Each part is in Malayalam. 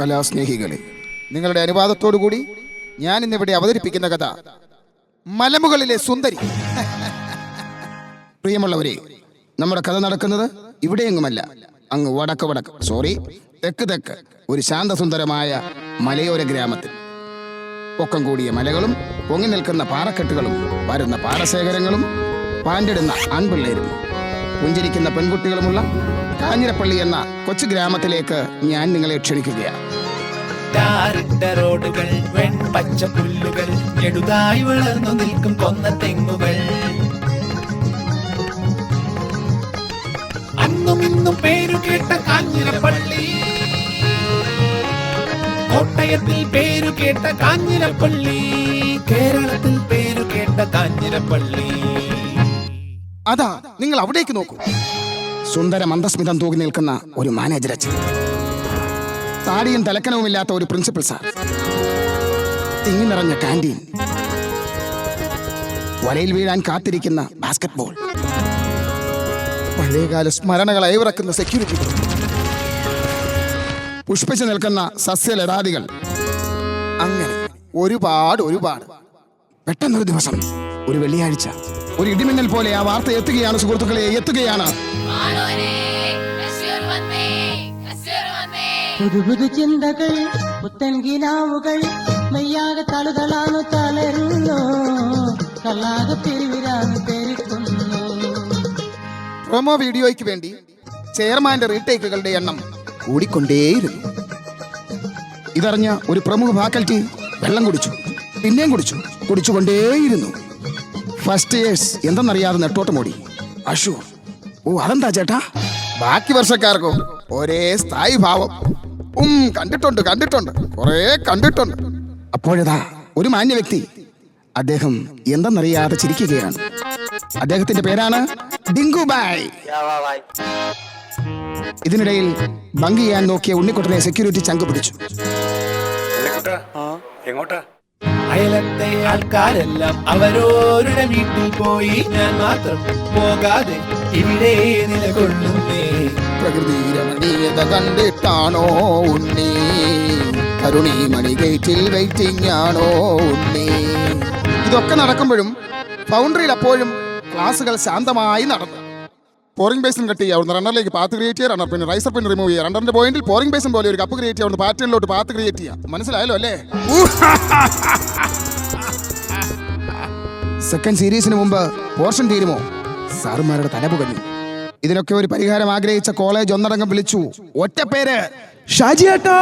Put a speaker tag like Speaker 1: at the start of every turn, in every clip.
Speaker 1: കലാസ്നേഹികളെ, നിങ്ങളുടെ അനുവാദത്തോടുകൂടി ഞാൻ ഇന്നിവിടെ അവതരിപ്പിക്കുന്ന കഥ മലമുകളിലെ സുന്ദരി. പ്രിയമുള്ളവരെ, നമ്മുടെ കഥ നടക്കുന്നത് ഇവിടെയെങ്ങുമല്ല, അങ്ങ് തെക്ക് ഒരു ശാന്തസുന്ദരമായ മലയോര ഗ്രാമത്തിൽ. പൊക്കം കൂടിയ മലകളും പൊങ്ങി നിൽക്കുന്ന പാറക്കെട്ടുകളും വരുന്ന പാടശേഖരങ്ങളും പാണ്ടിടുന്ന ആൺപിള്ളേരും പുഞ്ചിരിക്കുന്ന പെൺകുട്ടികളുമുള്ള കാഞ്ഞിരപ്പള്ളി എന്ന കൊച്ചു ഗ്രാമത്തിലേക്ക് ഞാൻ നിങ്ങളെ ക്ഷണിക്കുകയാണ്.
Speaker 2: റോഡുകൾ, വെൺപച്ച പുല്ലുകൾ, ഞെടുതായി വളർന്നു നിൽക്കും കൊന്ന തെങ്ങുകൾ, അന്നും ഇന്നും പേരുകേട്ട കാഞ്ഞിരപ്പള്ളി, കോട്ടയത്തിൽ പേരുകേട്ട കാഞ്ഞിരപ്പള്ളി, കേരളത്തിൽ പേരുകേട്ട കാഞ്ഞിരപ്പള്ളി.
Speaker 1: അതാ നിങ്ങൾ അവിടേക്ക് നോക്കൂ. സുന്ദര മന്ദസ്മിതം തൂകി നിൽക്കുന്ന ഒരു മാനേജർ അച്ഛൻ, താടിയും തലക്കനവുമില്ലാത്ത ഒരു പ്രിൻസിപ്പൽ സാർ, തിങ്ങി നിറഞ്ഞ കാന്റീൻ, വലയിൽ വീഴാൻ കാത്തിരിക്കുന്ന ബാസ്കറ്റ് ബോൾ, പഴയകാല സ്മരണകൾ അയവിറക്കുന്ന സെക്യൂരിറ്റി, പുഷ്പിച്ചു നിൽക്കുന്ന സസ്യലതാദികൾ, അങ്ങനെ ഒരുപാട്. പെട്ടെന്നൊരു ദിവസം, ഒരു വെള്ളിയാഴ്ച, ഒരു ഇടിമിന്നൽ പോലെ ആ വാർത്ത എത്തുകയാണ്. സുഹൃത്തുക്കളെ, എത്തുകയാണ്.
Speaker 3: പുതു ചിന്തകൾ, പുത്തൻ കിനാവുകൾ, മെയ്യാകെ തളുകളാണ് തളരുന്നു, കല്ലാതെ പെരുവിരാന്ന് പെരുക്കുന്നു.
Speaker 1: പ്രൊമോ വീഡിയോയ്ക്ക് വേണ്ടി ചെയർമാന്റെ റീടേക്കുകളുടെ എണ്ണം കൂടിക്കൊണ്ടേയിരുന്നു. ഇതറിഞ്ഞ ഒരു പ്രമുഖ ഫാക്കൽറ്റി വെള്ളം കുടിച്ചു, പിന്നെയും കുടിച്ചുകൊണ്ടേയിരുന്നു. ഫസ്റ്റ് ഇയേഴ്സ് എന്തെന്നറിയാതെ നെട്ടോട്ടമോടി. അഷു, ഓ അതെന്താ ചേട്ടാ? ബാക്കി വർഷക്കാർക്കും ഒരേ സ്ഥായി ഭാവം. കണ്ടിട്ടുണ്ട്, കുറെ കണ്ടിട്ടുണ്ട്. അപ്പോഴതാ ഒരു മാന്യ വ്യക്തി, അദ്ദേഹം എന്തെന്നറിയാതെ ചിരിക്കുകയാണ്. അദ്ദേഹത്തിന്റെ പേരാണ് ഡിങ്കു ബായ്. ഇതിനിടയിൽ ബങ്ക് ചെയ്യാൻ നോക്കിയ ഉണ്ണിക്കുട്ടനെ സെക്യൂരിറ്റി ചങ്ക് പിടിച്ചു.
Speaker 2: അയലത്തെ ആൾക്കാരെല്ലാം അവരോരുടെ വീട്ടിൽ പോയി, ഞാൻ മാത്രം പോകാതെ ഇവിടെ നിലകൊള്ളുന്നേ.
Speaker 1: പ്രകൃതി രമണീയത കണ്ടിട്ടാണോ ഉണ്ണി, കരുണീമണി ഗേറ്റിൽ വെയിറ്റിംഗ് ആണോ ഉണ്ണി? ഇതൊക്കെ നടക്കുമ്പോഴും ഫൗണ്ടറിയിൽ അപ്പോഴും ക്ലാസുകൾ ശാന്തമായി നടന്നു. പോറിംഗ് ബേസിൻ കട്ട് ചെയ്യുക, റണ്ണറിലേക്ക് പാത്ത് ക്രിയേറ്റ് ചെയ്യുക, റണ്ണർ പിന്നെ റൈസർ പിന്നെ റിമൂവ് ചെയ്യുക, റണ്ണറിന്റെ പോയിന്റിൽ പോറിംഗ് ബേസിൻ പോലെ ഒരു കപ്പ് ക്രിയേറ്റ് ചെയ്യുക, പാറ്റേണിലോട്ട് പാത്ത് ക്രിയേറ്റ് ചെയ്യുക. മനസ്സിലായല്ലോ അല്ലേ? സെക്കൻഡ് സീരീസിന് മുമ്പ് പോർഷൻ തീരുമോ? സാറുമാരുടെ തല പുകഞ്ഞു. ഇതിനൊക്കെ ഒരു പരിഹാരം ആഗ്രഹിച്ച കോളേജ് ഒന്നടങ്കം വിളിച്ചു. ഒറ്റ പേര്, ഷാജിയേട്ടാ.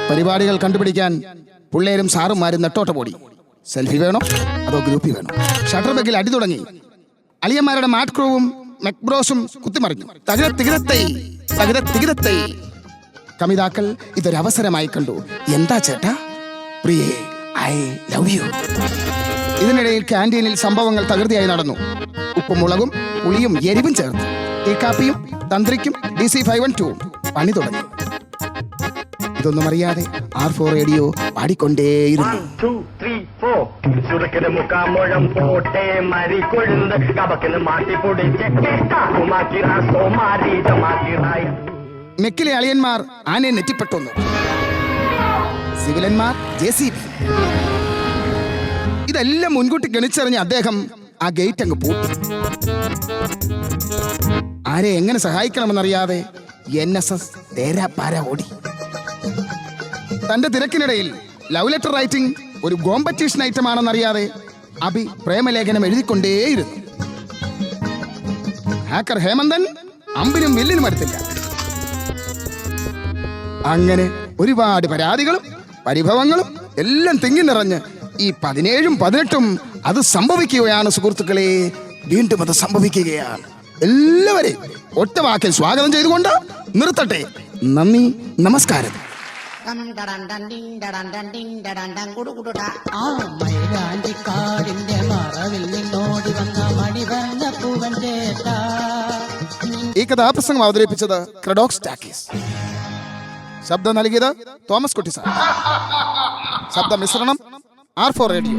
Speaker 1: പരിപാടികൾ കണ്ടുപിടിക്കാൻ പിള്ളേരും സാറുമാരും നെട്ടോട്ട പോടി. സെൽഫി വേണോ അതോ ഗ്രൂപ്പി വേണോ? ഷട്ടർ ബെഗിൽ അടി തുടങ്ങി. അളിയന്മാരുടെ മാറ്റ് ക്രൂവും മെക്ബ്രോസും കുത്തിമറിഞ്ഞു. തകിടത്തികിടത്തൈ. കമിതാക്കൾ ഇതൊരവസരമായി കണ്ടു. എന്താ ചേട്ടാ? പ്രിയേ, ഐ ലവ് യു. ഇതിനിടയിൽ ക്യാൻറ്റീനിൽ സംഭവങ്ങൾ തകൃതിയായി നടന്നു. ഉപ്പും മുളകും പുളിയും എരിവും ചേർത്ത് ടീ കാപ്പിയും തന്ത്രിക്കും DC 512 പണി തുടങ്ങി. ഇതൊന്നും അറിയാതെ R4 റേഡിയോ പാടിക്കൊണ്ടേയിരുന്നു. മെക്കിലെ അളിയന്മാർ ആനയെ നെറ്റിപ്പെട്ടൊന്നു, സിവിലന്മാർ JCB. ഇതെല്ലാം മുൻകൂട്ടി ഗണിച്ചറിഞ്ഞ അദ്ദേഹം ആ ഗേറ്റ് അങ്ങ് പൂട്ടി. ആരെ എങ്ങനെ സഹായിക്കണമെന്നറിയാതെ NSS തേരാപ്പാര ഓടി. തന്റെ തിരക്കിനിടയിൽ ലവ് ലെറ്റർ റൈറ്റിംഗ് ഒരു കോമ്പറ്റീഷൻ ഐറ്റം ആണെന്നറിയാതെ അഭി പ്രേമലേഖനം എഴുതിക്കൊണ്ടേയിരുന്നു. ഹാക്കർ ഹേമന്തൻ അമ്പിനും വില്ലിനും അടുത്തില്ല. അങ്ങനെ ഒരുപാട് പരാതികളും പരിഭവങ്ങളും എല്ലാം തിങ്ങി നിറഞ്ഞ് ഈ 17ഉം 18ഉം അത് സംഭവിക്കുകയാണ്. സുഹൃത്തുക്കളെ, വീണ്ടും അത് സംഭവിക്കുകയാണ്. എല്ലാവരെയും ഒറ്റ വാക്കിൽ സ്വാഗതം ചെയ്തുകൊണ്ട് നിർത്തട്ടെ. നന്ദി, നമസ്കാരം.
Speaker 3: മൈലാഞ്ചിക്കാടിന്റെ മറവിൽ നിന്നോടി വന്ന മണി പറഞ്ഞ പൂവൻ ചേട്ടാ.
Speaker 1: ഈ കഥാപ്രസംഗം അവതരിപ്പിച്ചത് ക്രെഡോക്സ് ടാക്കീസ്. ശബ്ദം നൽകിയത് തോമസ് കുട്ടി സാർ. ശബ്ദ മിശ്രണം R4 റേഡിയോ.